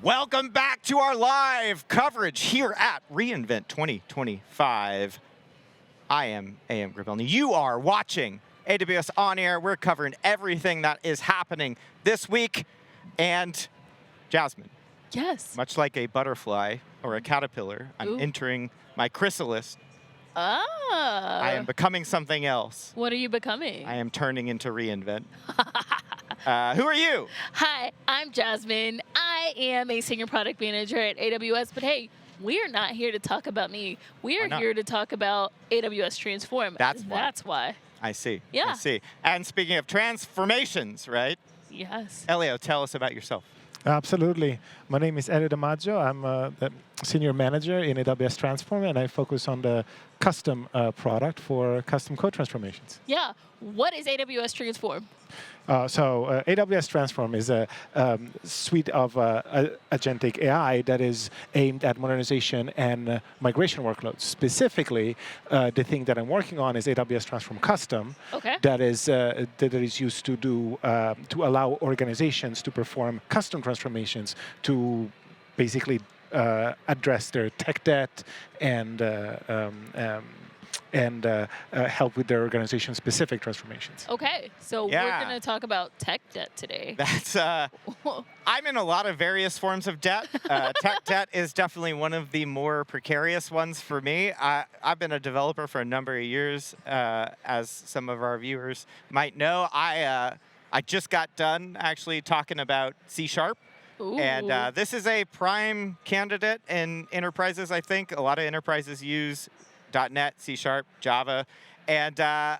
Welcome back to our live coverage here at reInvent 2025. I am A.M. Grabelny. You are watching AWS OnAir. We're covering everything that is happening this week. And Jasmine. Yes. Much like a butterfly or a caterpillar, I'm entering my chrysalis. I am becoming something else. What are you becoming? I am turning into reInvent. Who are you? Hi, I'm Jasmine. I am a senior product manager at AWS, but hey, we are not here to talk about me. We are here to talk about AWS Transform. That's why. I see. Yeah. I see. And speaking of transformations, right? Yes. Elio, tell us about yourself. Absolutely. My name is Elio DiMaggio. I'm the senior manager in AWS Transform, and I focus on the custom product for custom code transformations. Yeah. What is AWS Transform? AWS Transform is a suite of agentic AI that is aimed at modernization and migration workloads. Specifically, the thing that I'm working on is AWS Transform Custom. Okay. That is used to do to allow organizations to perform custom transformations to basically address their tech debt and help with their organization-specific transformations. Okay, so we're going to talk about tech debt today. That's I'm in a lot of various forms of debt. Tech debt is definitely one of the more precarious ones for me. I've been a developer for a number of years, as some of our viewers might know. I just got done actually talking about C#. Ooh. And this is a prime candidate in enterprises, I think. A lot of enterprises use .NET, C#, Java. And a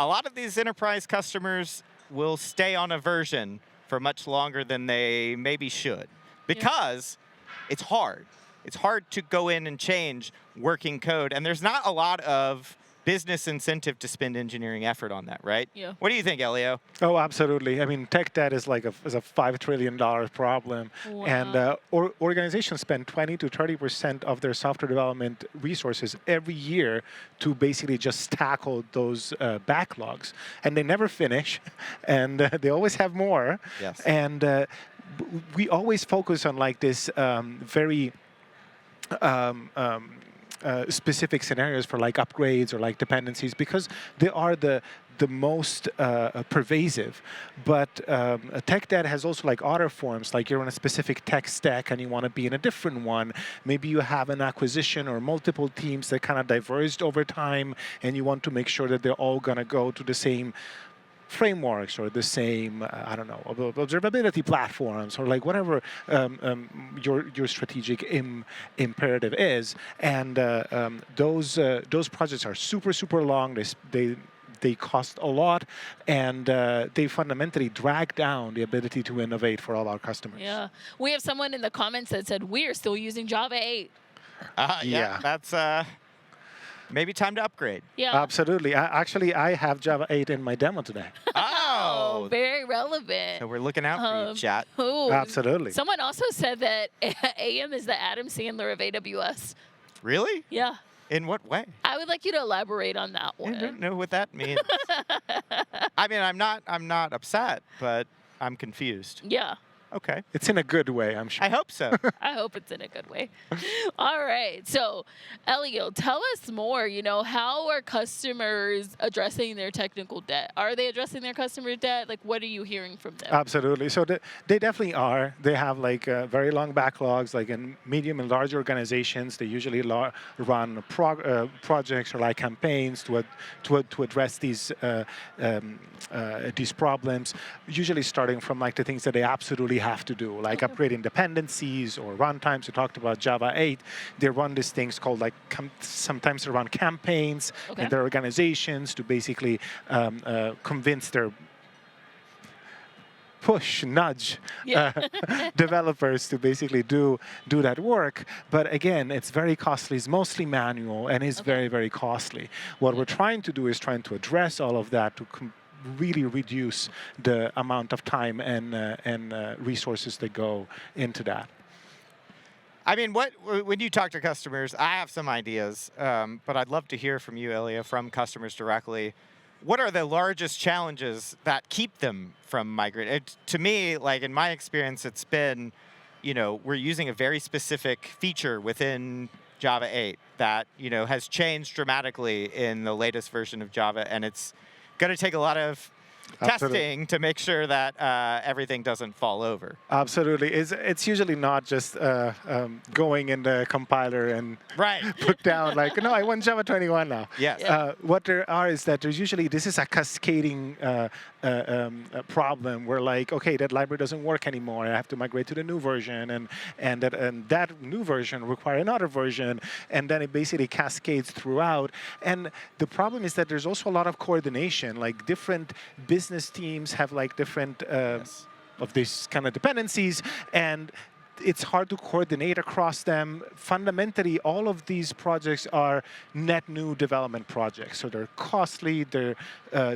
lot of these enterprise customers will stay on a version for much longer than they maybe should because it's hard. It's hard to go in and change working code. And there's not a lot of business incentive to spend engineering effort on that, right? Yeah. What do you think, Elio? Oh, absolutely. I mean, tech debt is like a $5 trillion problem. Wow. And organizations spend 20 to 30% of their software development resources every year to basically just tackle those backlogs. And they never finish, and they always have more. Yes. And we always focus on like this very specific scenarios for like upgrades or like dependencies because they are the most pervasive. But tech debt has also like other forms, like you're on a specific tech stack and you want to be in a different one. Maybe you have an acquisition or multiple teams that kind of diverged over time and you want to make sure that they're all going to go to the same frameworks or the same, I don't know, observability platforms or like whatever your strategic imperative is. And those projects are super long. They cost a lot, and they fundamentally drag down the ability to innovate for all our customers. Yeah. We have someone in the comments that said, we are still using Java 8. Yeah, that's maybe time to upgrade. Yeah. Absolutely. I have Java 8 in my demo today. Oh, very relevant. So we're looking out for you, chat. Ooh. Absolutely. Someone also said that AM is the Adam Sandler of AWS. Really? Yeah. In what way? I would like you to elaborate on that one. I don't know what that means. I mean, I'm not upset, but I'm confused. Yeah. Okay. It's in a good way, I'm sure. I hope so. I hope it's in a good way. All right. So, Elio, tell us more. How are customers addressing their technical debt? Are they addressing their customer debt? Like, what are you hearing from them? Absolutely. So they definitely are. They have like very long backlogs. Like in medium and large organizations, they usually run projects or like campaigns to address these problems. Usually starting from like the things that they absolutely have to do, like upgrading dependencies or runtimes. We talked about Java 8. They run these things called like, sometimes they run campaigns in their organizations to basically convince their nudge developers to basically do that work. But again, it's very costly. It's mostly manual and is very, very costly. What we're trying to do is trying to address all of that to really reduce the amount of time and resources that go into that. I mean, when you talk to customers, I have some ideas, but I'd love to hear from you, Elia, from customers directly. What are the largest challenges that keep them from migrating? To me, like in my experience, it's been we're using a very specific feature within Java 8 that has changed dramatically in the latest version of Java, and it's going to take a lot of testing to make sure that everything doesn't fall over. Absolutely. It's usually not just going in the compiler and put down like, no, I want Java 21 now. Yes. What there are is that there's usually, this is a cascading problem where like, okay, that library doesn't work anymore. I have to migrate to the new version, and that new version require another version, and then it basically cascades throughout. And the problem is that there's also a lot of coordination, like different business teams have like different of these kind of dependencies, and it's hard to coordinate across them. Fundamentally, all of these projects are net new development projects. So they're costly, they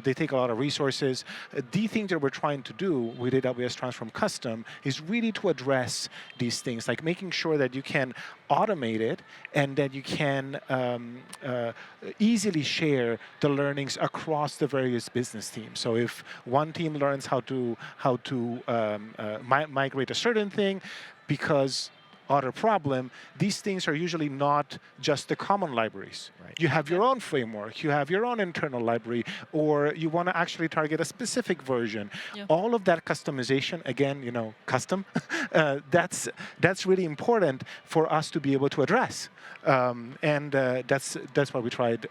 take a lot of resources. The thing that we're trying to do with AWS Transform Custom is really to address these things, like making sure that you can automate it and that you can easily share the learnings across the various business teams. So if one team learns how to migrate a certain thing, because other problem, these things are usually not just the common libraries. Right. You have your own framework, you have your own internal library, or you want to actually target a specific version. Yeah. All of that customization, again, custom, that's really important for us to be able to address. That's what we tried.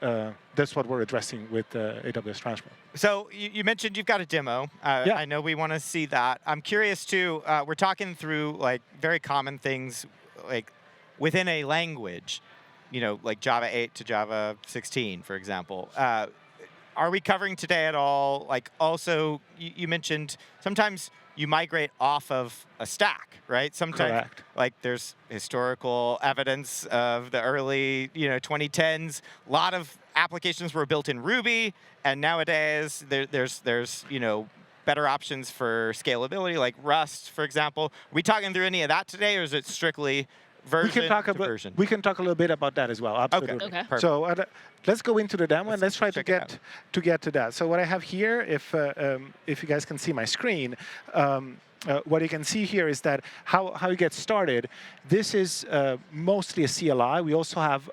That's what we're addressing with AWS Transform. So you mentioned you've got a demo. Yeah. I know we want to see that. I'm curious too. We're talking through like very common things, like within a language, like Java 8 to Java 16, for example. Are we covering today at all? Like also, you mentioned sometimes you migrate off of a stack, right? Sometimes, correct. Like there's historical evidence of the early, 2010s. A lot of applications were built in Ruby, and nowadays there's better options for scalability, like Rust, for example. Are we talking through any of that today, or is it strictly version to version? We can talk a little bit about that as well. Absolutely. Okay. So let's go into the demo and let's try to get to that. So what I have here, if you guys can see my screen, what you can see here is that how you get started. This is mostly a CLI. We also have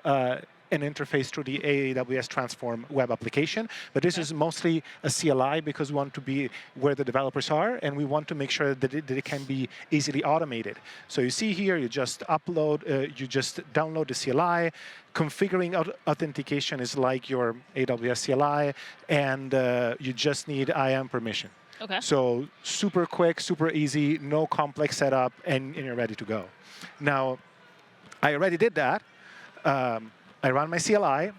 an interface through the AWS Transform web application, but this is mostly a CLI because we want to be where the developers are, and we want to make sure that it can be easily automated. So you see here, you just you just download the CLI. Configuring authentication is like your AWS CLI, and you just need IAM permission. Okay. So super quick, super easy, no complex setup, and you're ready to go. Now, I already did that. I run my CLI,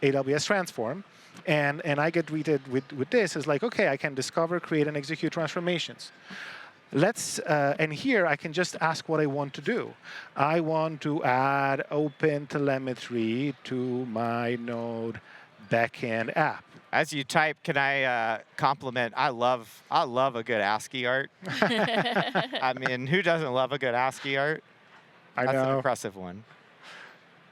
AWS Transform, and I get greeted with this. It's like, okay, I can discover, create, and execute transformations. And here I can just ask what I want to do. I want to add OpenTelemetry to my Node backend app. As you type, can I compliment? I love a good ASCII art. I mean, who doesn't love a good ASCII art? I know. That's an impressive one.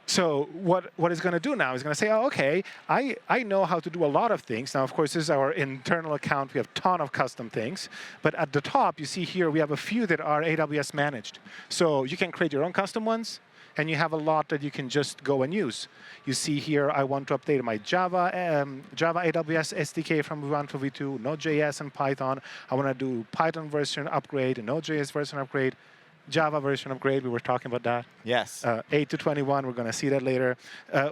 So what it's going to do now is going to say, oh, okay, I know how to do a lot of things. Now, of course, this is our internal account. We have a ton of custom things. But at the top, you see here, we have a few that are AWS managed. So you can create your own custom ones, and you have a lot that you can just go and use. You see here, I want to update my Java AWS SDK from V1 to V2, Node.js and Python. I want to do Python version upgrade, Node.js version upgrade, Java version upgrade, we were talking about that. Yes. 8 to 21, we're going to see that later.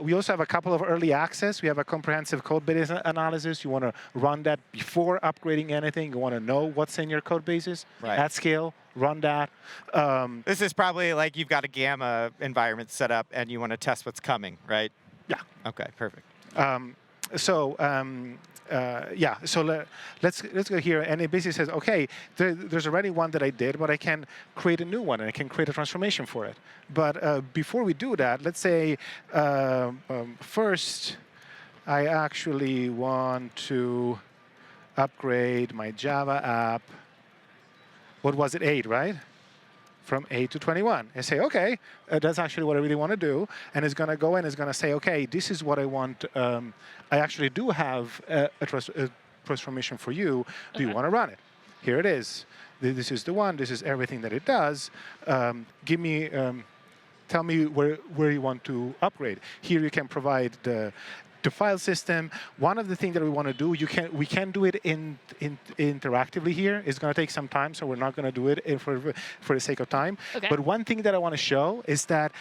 We also have a couple of early access. We have a comprehensive code base analysis. You want to run that before upgrading anything. You want to know what's in your code bases at scale. Run that. This is probably like you've got a Gamma environment set up and you want to test what's coming, right? Yeah. Okay, perfect. So let's go here, and it basically says, okay, there's already one that I did, but I can create a new one, and I can create a transformation for it. But before we do that, let's say first I actually want to upgrade my Java app. What was it, 8, right? From 8 to 21. I say, okay, that's actually what I really want to do. And it's going to go in, it's going to say, okay, this is what I want. I actually do have a transformation for you. Do you want to run it? here it is. This is the one. This is everything that it does. Give me, tell me where you want to upgrade. Here you can provide the file system. One of the things that we want to do, we can do it interactively here. It's going to take some time, so we're not going to do it for the sake of time. Okay. But one thing that I want to show is that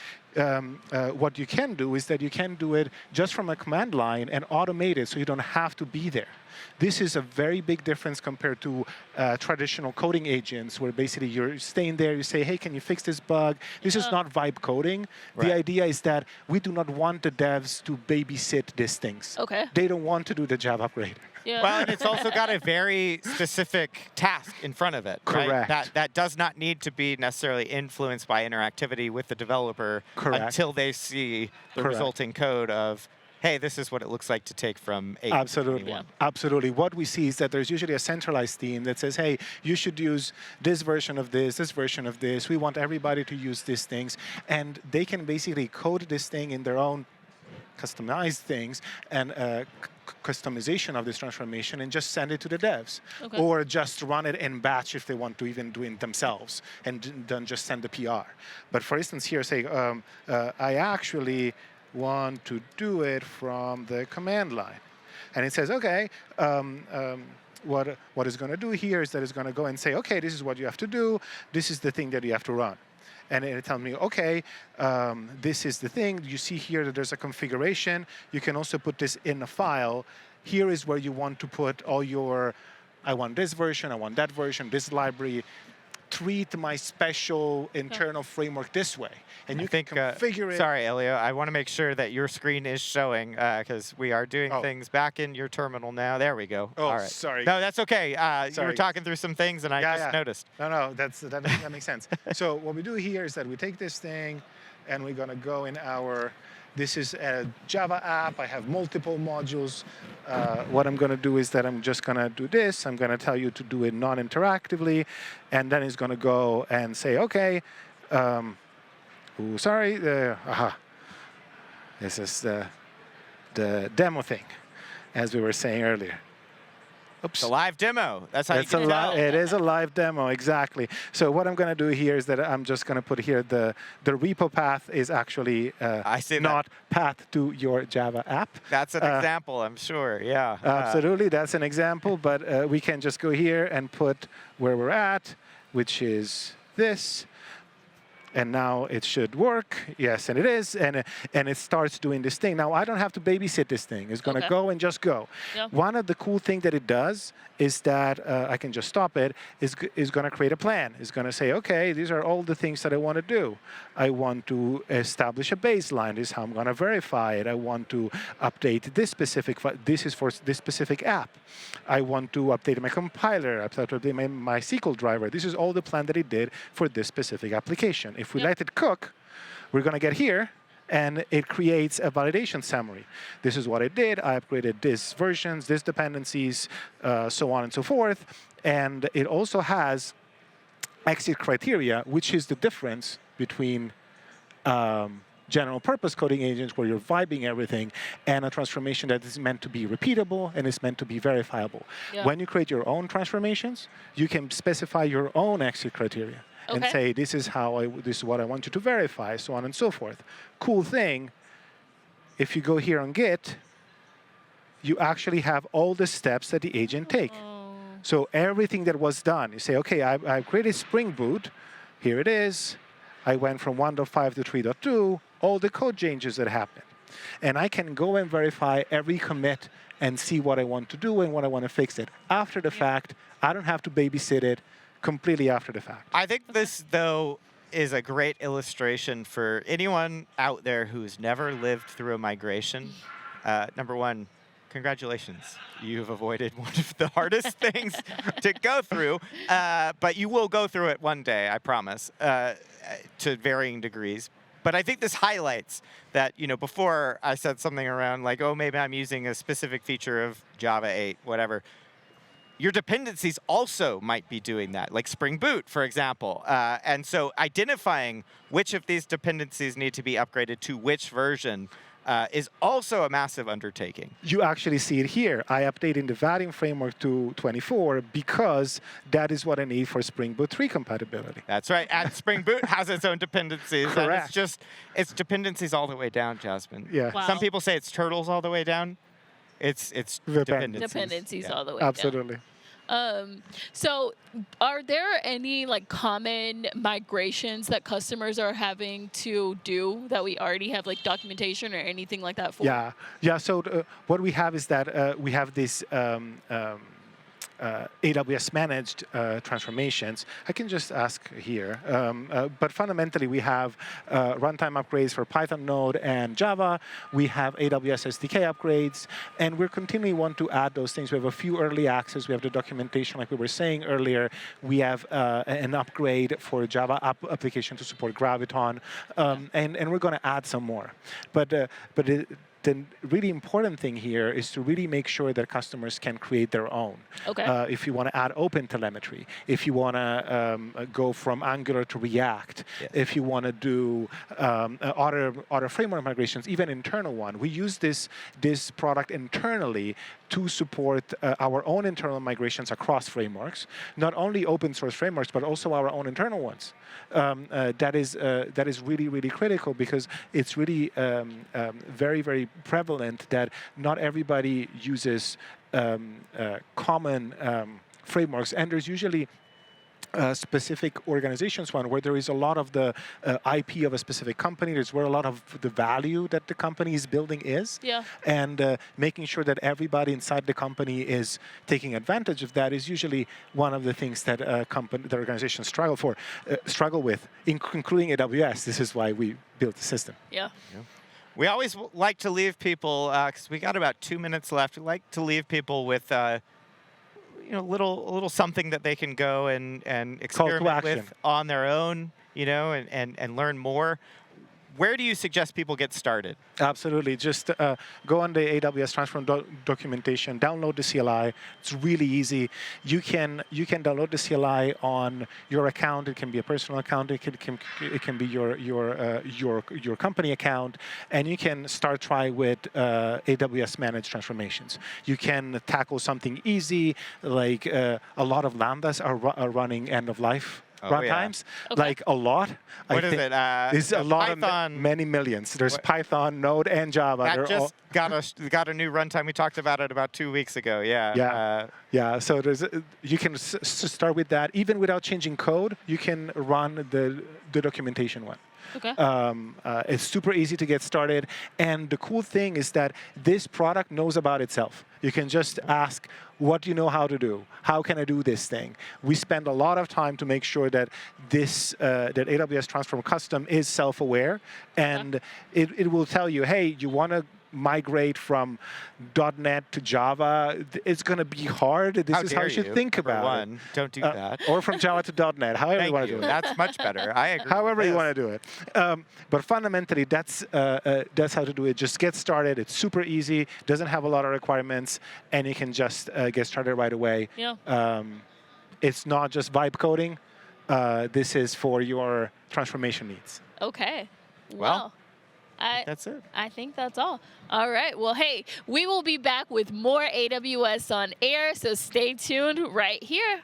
what you can do is that you can do it just from a command line and automate it, so you don't have to be there. This is a very big difference compared to traditional coding agents, where basically you're staying there, you say, hey, can you fix this bug? This is not vibe coding. Right. The idea is that we do not want the devs to babysit these things. Okay. They don't want to do the Java upgrade. Yeah. Well, and it's also got a very specific task in front of it. Right? Correct. That does not need to be necessarily influenced by interactivity with the developer Correct. until they see the Correct. resulting code of, hey, this is what it looks like to take from 8 Absolutely. to 21. Absolutely. What we see is that there's usually a centralized team that says, hey, you should use this version of this version of this. We want everybody to use these things. And they can basically code this thing in their own customized things and customization of this transformation and just send it to the devs. Okay. Or just run it in batch if they want to even do it themselves and then just send the PR. But for instance, here, say, I actually want to do it from the command line. And it says, okay, what it's going to do here is that it's going to go and say, okay, this is what you have to do. This is the thing that you have to run. And it tells me, okay, this is the thing. You see here that there's a configuration. You can also put this in a file. Here is where you want to put all your, I want this version, I want that version, this library. Treat my special internal framework this way. And you can configure it. Sorry, Elio, I want to make sure that your screen is showing, because we are doing things back in your terminal now. There we go. Oh, all right. sorry. No, that's okay. You Sorry. were talking through some things, and I just noticed. No, that makes sense. So what we do here is that we take this thing, and we're going to go in our, this is a Java app. I have multiple modules. What I'm going to do is that I'm just going to do this. I'm going to tell you to do it non-interactively. And then it's going to go and say, OK, sorry. This is the demo thing, as we were saying earlier. Oops. It's a live demo. That's how you can tell. It is a live demo, exactly. So what I'm going to do here is that I'm just going to put here the repo path is actually not path to your Java app. That's an example, I'm sure. Yeah. Absolutely, that's an example. But we can just go here and put where we're at, which is this. And now it should work. Yes, and it is. And it starts doing this thing. Now, I don't have to babysit this thing. It's going to go and just go. Yep. One of the cool things that it does is that I can just stop it, is going to create a plan. It's going to say, OK, these are all the things that I want to do. I want to establish a baseline. This is how I'm going to verify it. I want to update this specific, this is for this specific app. I want to update my compiler, update my SQL driver. This is all the plan that it did for this specific application. If we let it cook, we're going to get here, and it creates a validation summary. This is what it did. I upgraded these versions, these dependencies, so on and so forth. And it also has exit criteria, which is the difference between general purpose coding agents where you're vibing everything and a transformation that is meant to be repeatable and is meant to be verifiable. Yeah. When you create your own transformations, you can specify your own exit criteria. And say, this is this is what I want you to verify, so on and so forth. Cool thing, if you go here on Git, you actually have all the steps that the agent take. So everything that was done, you say, OK, I created Spring Boot. Here it is. I went from 1.5 to 3.2, all the code changes that happened. And I can go and verify every commit and see what I want to do and what I want to fix it. After the fact, I don't have to babysit it. Completely after the fact. I think this, though, is a great illustration for anyone out there who's never lived through a migration. Number one, congratulations. You've avoided one of the hardest things to go through. But you will go through it one day, I promise, to varying degrees. But I think this highlights that, before I said something around like, oh, maybe I'm using a specific feature of Java 8, whatever. Your dependencies also might be doing that, like Spring Boot, for example. And so identifying which of these dependencies need to be upgraded to which version is also a massive undertaking. You actually see it here. I updated the Vaadin framework to 24 because that is what I need for Spring Boot 3 compatibility. That's right. And Spring Boot has its own dependencies. And Correct. it's dependencies all the way down, Jasmine. Yeah. Wow. Some people say it's turtles all the way down. It's dependencies. Dependencies Yeah. all the way down. Absolutely. So are there any like common migrations that customers are having to do that we already have like documentation or anything like that for? Yeah. Yeah. So what we have is that we have this AWS managed transformations. I can just ask here, but fundamentally we have runtime upgrades for Python, Node, and Java. We have AWS SDK upgrades, and we're continually want to add those things. We have a few early access. We have the documentation, like we were saying earlier. We have an upgrade for Java application to support Graviton, and we're going to add some more. But the really important thing here is to really make sure that customers can create their own. Okay. If you want to add open telemetry, if you want to go from Angular to React, Yes. if you want to do other framework migrations, even internal one. We use this product internally to support our own internal migrations across frameworks, not only open source frameworks, but also our own internal ones. That is really, really critical because it's really very, very prevalent that not everybody uses common frameworks, and there's usually specific organizations one where there is a lot of the IP of a specific company. There's where a lot of the value that the company is building is. Yeah. And making sure that everybody inside the company is taking advantage of that is usually one of the things that the organizations struggle with, including AWS. This is why we built the system. Yeah. We always like to leave people, because we got about 2 minutes left, we like to leave people with a little something that they can go and experiment with on their own, and learn more. Where do you suggest people get started? Absolutely. Just go on the AWS Transform documentation, download the CLI. It's really easy. You can download the CLI on your account. It can be a personal account. It can be your company account, and you can start try with AWS managed transformations. You can tackle something easy, like a lot of Lambdas are running end of life. Runtimes, yeah. Okay. Like a lot. What is it? There's a lot Python, of many millions. There's Python, Node, and Java. That just got a new runtime. We talked about it about 2 weeks ago. Yeah. Yeah. So you can start with that. Even without changing code, you can run the documentation one. Okay. It's super easy to get started. And the cool thing is that this product knows about itself. You can just ask, what do you know how to do? How can I do this thing? We spend a lot of time to make sure that that AWS Transform Custom is self-aware. And it will tell you, hey, you want to migrate from .NET to Java, it's going to be hard. This is how you should think about it. Don't do that. Or from Java to .NET, however you want to do it. That's much better. I agree. However you want to do it. But fundamentally, that's how to do it. Just get started. It's super easy. Doesn't have a lot of requirements, and you can just get started right away. Yeah. It's not just vibe coding. This is for your transformation needs. Okay. Well, that's it. I think that's all. All right. Well, hey, we will be back with more AWS on Air, so stay tuned right here.